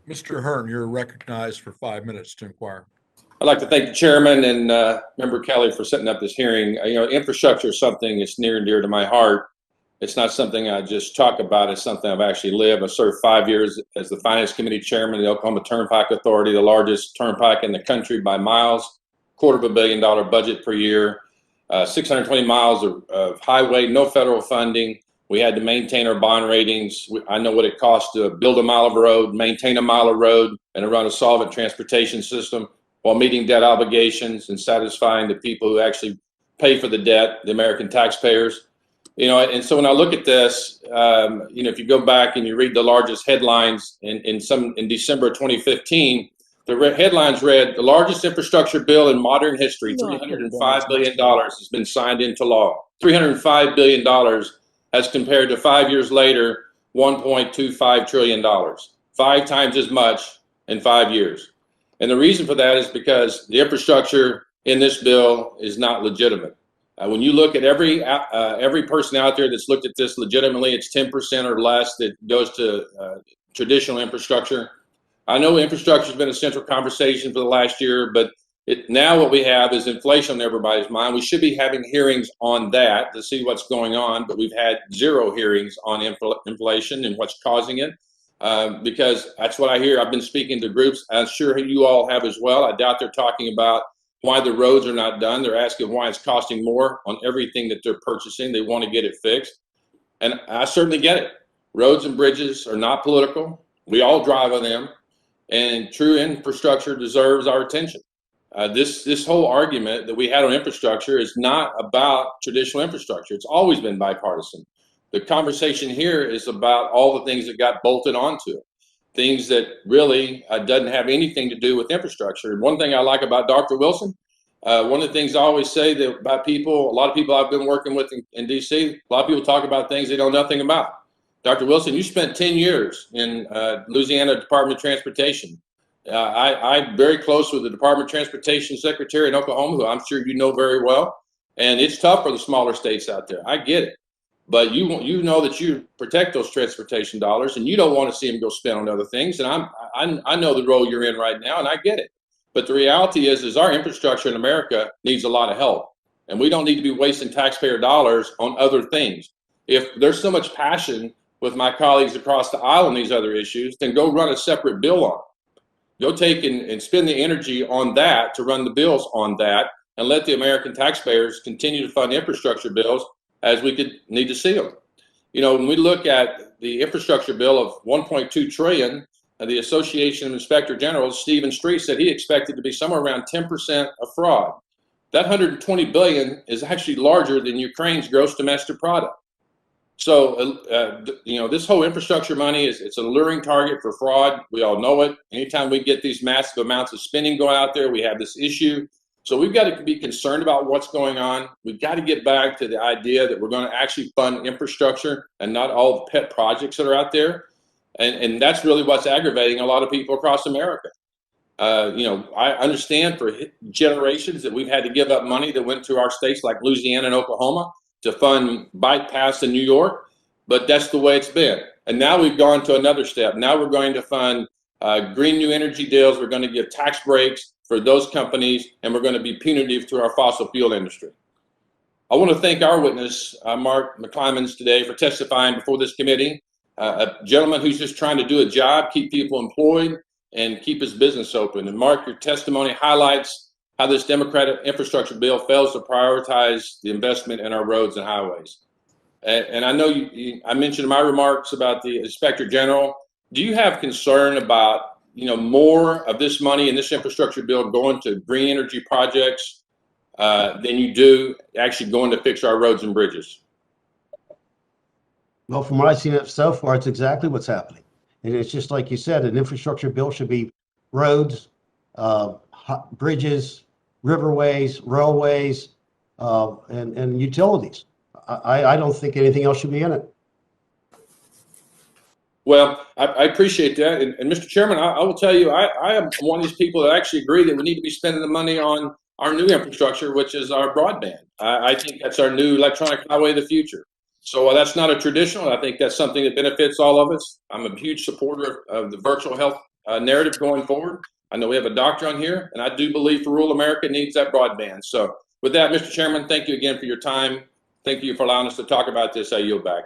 Mr. Hern, you're recognized for 5 minutes to inquire. I'd like to thank the chairman and Member Kelly for setting up this hearing. Infrastructure is something that's near and dear to my heart. It's not something I just talk about. It's something I've actually lived. I served 5 years as the Finance Committee Chairman of the Oklahoma Turnpike Authority, the largest turnpike in the country by miles, $250 million budget per year, 620 miles of highway, no federal funding. We had to maintain our bond ratings. I know what it costs to build a mile of road, maintain a mile of road, and to run a solvent transportation system while meeting debt obligations and satisfying the people who actually pay for the debt, the American taxpayers. And so when I look at this, if you go back and you read the largest headlines in December of 2015, the headlines read, the largest infrastructure bill in modern history, $305 billion has been signed into law. $305 billion as compared to 5 years later, $1.25 trillion, 5 times as much in 5 years. And the reason for that is because the infrastructure in this bill is not legitimate. When you look at every person out there that's looked at this legitimately, it's 10% or less that goes to traditional infrastructure. I know infrastructure has been a central conversation for the last year, but now what we have is inflation on everybody's mind. We should be having hearings on that to see what's going on, but we've had 0 hearings on inflation and what's causing it, because that's what I hear. I've been speaking to groups. I'm sure you all have as well. I doubt they're talking about why the roads are not done. They're asking why it's costing more on everything that they're purchasing. They want to get it fixed. And I certainly get it. Roads and bridges are not political. We all drive on them. And true infrastructure deserves our attention. This whole argument that we had on infrastructure is not about traditional infrastructure. It's always been bipartisan. The conversation here is about all the things that got bolted onto it, things that really doesn't have anything to do with infrastructure. One thing I like about Dr. Wilson, one of the things I always say that about people, a lot of people I've been working with in D.C., a lot of people talk about things they know nothing about. Dr. Wilson, you spent 10 years in Louisiana Department of Transportation. I'm very close with the Department of Transportation Secretary in Oklahoma, who I'm sure you know very well. And it's tough for the smaller states out there. I get it. But you know that you protect those transportation dollars, and you don't want to see them go spent on other things. And I know the role you're in right now, and I get it. But the reality is our infrastructure in America needs a lot of help, and we don't need to be wasting taxpayer dollars on other things. If there's so much passion with my colleagues across the aisle on these other issues, then go run a separate bill on it. Go take and spend the energy on that to run the bills on that, and let the American taxpayers continue to fund infrastructure bills as we could need to see them. When we look at the infrastructure bill of $1.2 trillion, the Association of Inspector Generals, Stephen Street, said he expected to be somewhere around 10% of fraud. That $120 billion is actually larger than Ukraine's gross domestic product. So, this whole infrastructure money it's an alluring target for fraud. We all know it. Anytime we get these massive amounts of spending going out there, we have this issue. So we've got to be concerned about what's going on. We've got to get back to the idea that we're going to actually fund infrastructure and not all the pet projects that are out there. And that's really what's aggravating a lot of people across America. I understand for generations that we've had to give up money that went to our states like Louisiana and Oklahoma to fund bike paths in New York, but that's the way it's been. And now we've gone to another step. Now we're going to fund green new energy deals. We're going to give tax breaks for those companies, and we're going to be punitive to our fossil fuel industry. I want to thank our witness, Mark McClymans, today for testifying before this committee, a gentleman who's just trying to do a job, keep people employed, and keep his business open. And Mark, your testimony highlights how this Democratic infrastructure bill fails to prioritize the investment in our roads and highways. And I know I mentioned in my remarks about the Inspector General. Do you have concern about more of this money in this infrastructure bill going to green energy projects than you do actually going to fix our roads and bridges? Well, from what I've seen so far, it's exactly what's happening. And it's just like you said, an infrastructure bill should be roads, bridges, riverways, railways, and utilities. I don't think anything else should be in it. Well, I appreciate that. And Mr. Chairman, I will tell you, I am one of these people that actually agree that we need to be spending the money on our new infrastructure, which is our broadband. I think that's our new electronic highway of the future. So that's not a traditional. I think that's something that benefits all of us. I'm a huge supporter of the virtual health narrative going forward. I know we have a doctor on here, and I do believe for rural America needs that broadband. So with that, Mr. Chairman, thank you again for your time. Thank you for allowing us to talk about this. I yield back.